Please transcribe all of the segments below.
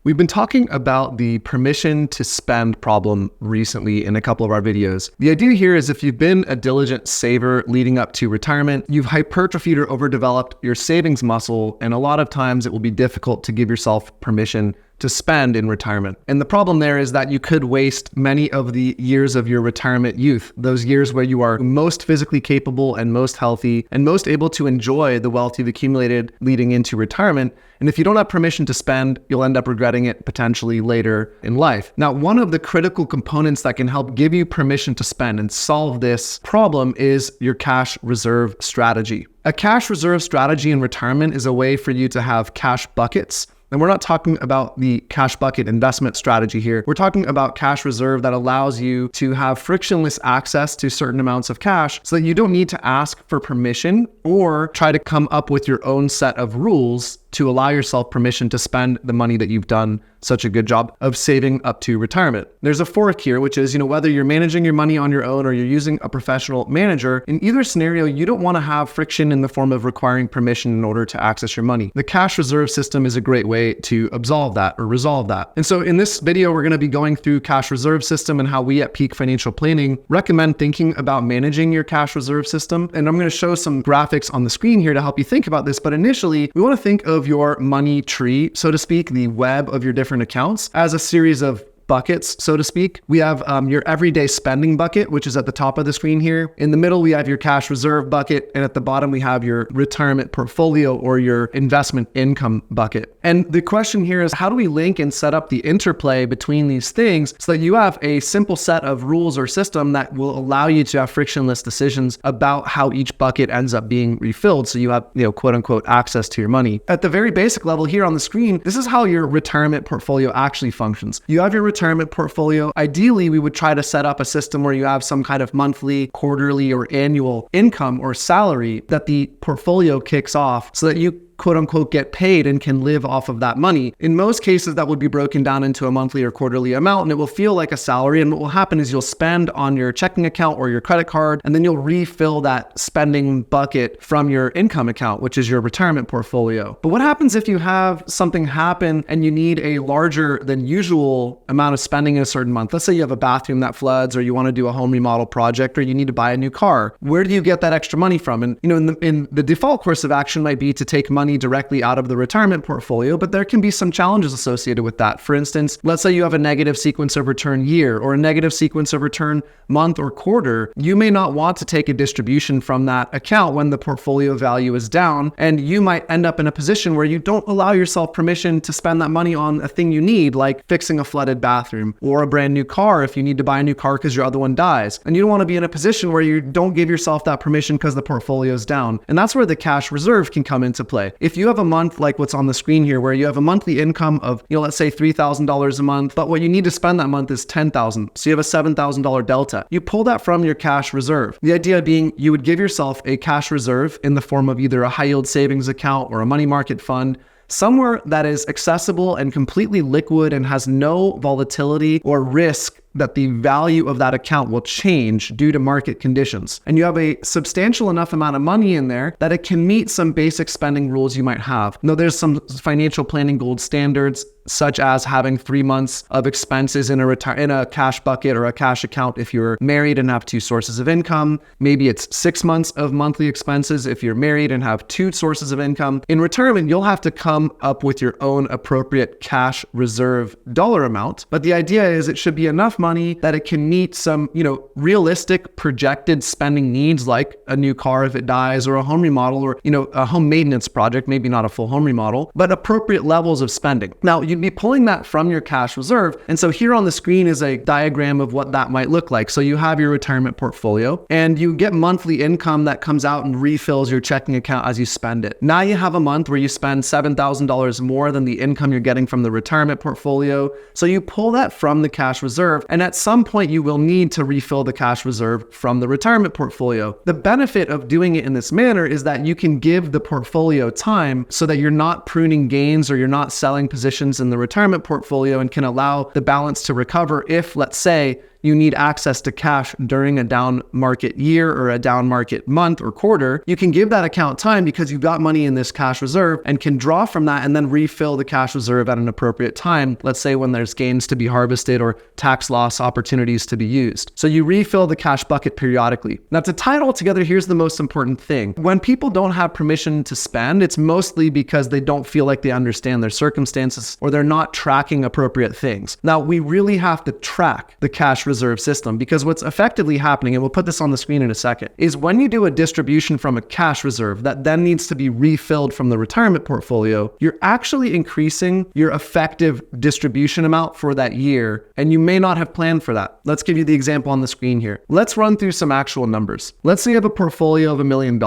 We've been talking about the permission to spend problem recently in a couple of our videos. The idea here is if you've been a diligent saver leading up to retirement, you've hypertrophied or overdeveloped your savings muscle, and a lot of times it will be difficult to give yourself permission to spend in retirement. And the problem there is that you could waste many of the years of your retirement youth, those years where you are most physically capable and most healthy and most able to enjoy the wealth you've accumulated leading into retirement. And if you don't have permission to spend, you'll end up regretting it potentially later in life. Now, one of the critical components that can help give you permission to spend and solve this problem is your cash reserve strategy. A cash reserve strategy in retirement is a way for you to have cash buckets. And we're not talking about the cash bucket investment strategy here. We're talking about cash reserve that allows you to have frictionless access to certain amounts of cash so that you don't need to ask for permission or try to come up with your own set of rules to allow yourself permission to spend the money that you've done such a good job of saving up to retirement. There's a fork here, which is, whether you're managing your money on your own or you're using a professional manager, in either scenario, you don't want to have friction in the form of requiring permission in order to access your money. The cash reserve system is a great way to absolve that or resolve that. And so in this video, we're going to be going through cash reserve system and how we at Peak Financial Planning recommend thinking about managing your cash reserve system. And I'm going to show some graphics on the screen here to help you think about this. But initially, we want to think of your money tree, so to speak, the web of your different accounts as a series of buckets, so to speak. We have your everyday spending bucket, which is at the top of the screen here. In the middle, we have your cash reserve bucket. And at the bottom, we have your retirement portfolio or your investment income bucket. And the question here is, how do we link and set up the interplay between these things so that you have a simple set of rules or system that will allow you to have frictionless decisions about how each bucket ends up being refilled so you have, quote unquote, access to your money. At the very basic level here on the screen, this is how your retirement portfolio actually functions. You have your retirement portfolio. Ideally, we would try to set up a system where you have some kind of monthly, quarterly, or annual income or salary that the portfolio kicks off so that you quote unquote get paid and can live off of that money. In most cases, that would be broken down into a monthly or quarterly amount, and it will feel like a salary. And what will happen is you'll spend on your checking account or your credit card, and then you'll refill that spending bucket from your income account, which is your retirement portfolio. But what happens if you have something happen and you need a larger than usual amount of spending in a certain month? Let's say you have a bathroom that floods, or you want to do a home remodel project, or you need to buy a new car. Where do you get that extra money from? And in the default course of action might be to take money directly out of the retirement portfolio, but there can be some challenges associated with that. For instance, let's say you have a negative sequence of return year or a negative sequence of return month or quarter. You may not want to take a distribution from that account when the portfolio value is down, and you might end up in a position where you don't allow yourself permission to spend that money on a thing you need, like fixing a flooded bathroom or a brand new car if you need to buy a new car because your other one dies. And you don't want to be in a position where you don't give yourself that permission because the portfolio is down. And that's where the cash reserve can come into play. If you have a month like what's on the screen here, where you have a monthly income of, let's say $3,000 a month, but what you need to spend that month is $10,000. So you have a $7,000 delta. You pull that from your cash reserve. The idea being you would give yourself a cash reserve in the form of either a high yield savings account or a money market fund, somewhere that is accessible and completely liquid and has no volatility or risk that the value of that account will change due to market conditions. And you have a substantial enough amount of money in there that it can meet some basic spending rules you might have. Now, there's some financial planning gold standards, such as having 3 months of expenses in a cash bucket or a cash account if you're married and have 2 sources of income. Maybe it's 6 months of monthly expenses if you're married and have 2 sources of income. In retirement, you'll have to come up with your own appropriate cash reserve dollar amount. But the idea is it should be enough money that it can meet some, realistic projected spending needs, like a new car if it dies, or a home remodel, or, a home maintenance project, maybe not a full home remodel, but appropriate levels of spending. Now, you'd be pulling that from your cash reserve. And so here on the screen is a diagram of what that might look like. So you have your retirement portfolio and you get monthly income that comes out and refills your checking account as you spend it. Now you have a month where you spend $7,000 more than the income you're getting from the retirement portfolio. So you pull that from the cash reserve. And at some point you will need to refill the cash reserve from the retirement portfolio. The benefit of doing it in this manner is that you can give the portfolio time so that you're not pruning gains or you're not selling positions in the retirement portfolio, and can allow the balance to recover if, let's say, you need access to cash during a down market year or a down market month or quarter, you can give that account time because you've got money in this cash reserve and can draw from that and then refill the cash reserve at an appropriate time. Let's say when there's gains to be harvested or tax loss opportunities to be used. So you refill the cash bucket periodically. Now, to tie it all together, here's the most important thing. When people don't have permission to spend, it's mostly because they don't feel like they understand their circumstances or they're not tracking appropriate things. Now, we really have to track the cash reserve system because what's effectively happening, and we'll put this on the screen in a second, is when you do a distribution from a cash reserve that then needs to be refilled from the retirement portfolio, you're actually increasing your effective distribution amount for that year, and you may not have planned for that. Let's give you the example on the screen here. Let's run through some actual numbers. Let's say you have a portfolio of $1 million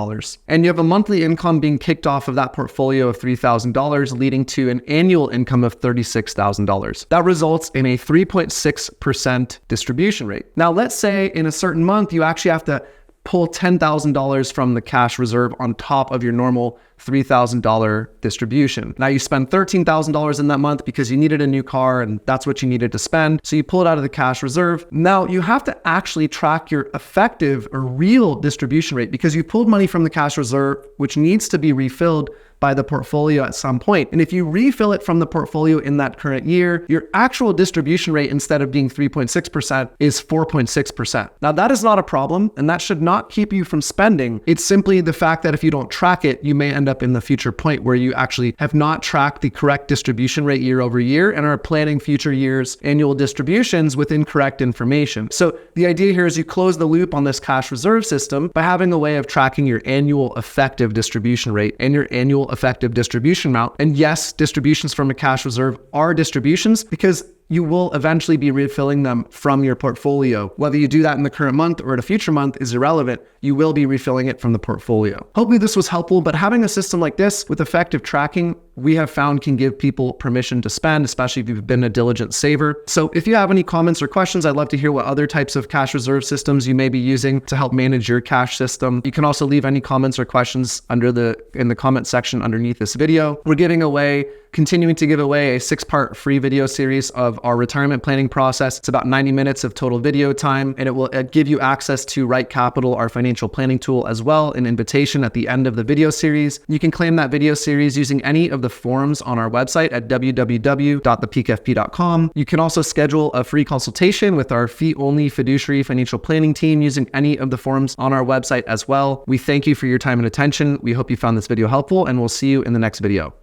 and you have a monthly income being kicked off of that portfolio of $3,000, leading to an annual income of $36,000. That results in a 3.6% distribution rate. Now, let's say in a certain month, you actually have to pull $10,000 from the cash reserve on top of your normal $3,000 distribution. Now you spend $13,000 in that month because you needed a new car and that's what you needed to spend. So you pull it out of the cash reserve. Now you have to actually track your effective or real distribution rate because you pulled money from the cash reserve, which needs to be refilled by the portfolio at some point. And if you refill it from the portfolio in that current year, your actual distribution rate, instead of being 3.6%, is 4.6%. Now that is not a problem, and that should not keep you from spending. It's simply the fact that if you don't track it, you may end up in the future point where you actually have not tracked the correct distribution rate year over year and are planning future years' annual distributions with incorrect information. So the idea here is you close the loop on this cash reserve system by having a way of tracking your annual effective distribution rate and your annual effective distribution amount. And yes, distributions from a cash reserve are distributions because you will eventually be refilling them from your portfolio. Whether you do that in the current month or at a future month is irrelevant. You will be refilling it from the portfolio. Hopefully this was helpful, but having a system like this with effective tracking, we have found can give people permission to spend, especially if you've been a diligent saver. So if you have any comments or questions, I'd love to hear what other types of cash reserve systems you may be using to help manage your cash system. You can also leave any comments or questions in the comment section underneath this video. We're continuing to give away a 6-part free video series of our retirement planning process. It's about 90 minutes of total video time, and it will give you access to Right Capital, our financial planning tool, as well, an invitation at the end of the video series. You can claim that video series using any of the forms on our website at www.thepeakfp.com. You can also schedule a free consultation with our fee-only fiduciary financial planning team using any of the forms on our website as well. We thank you for your time and attention. We hope you found this video helpful, and we'll see you in the next video.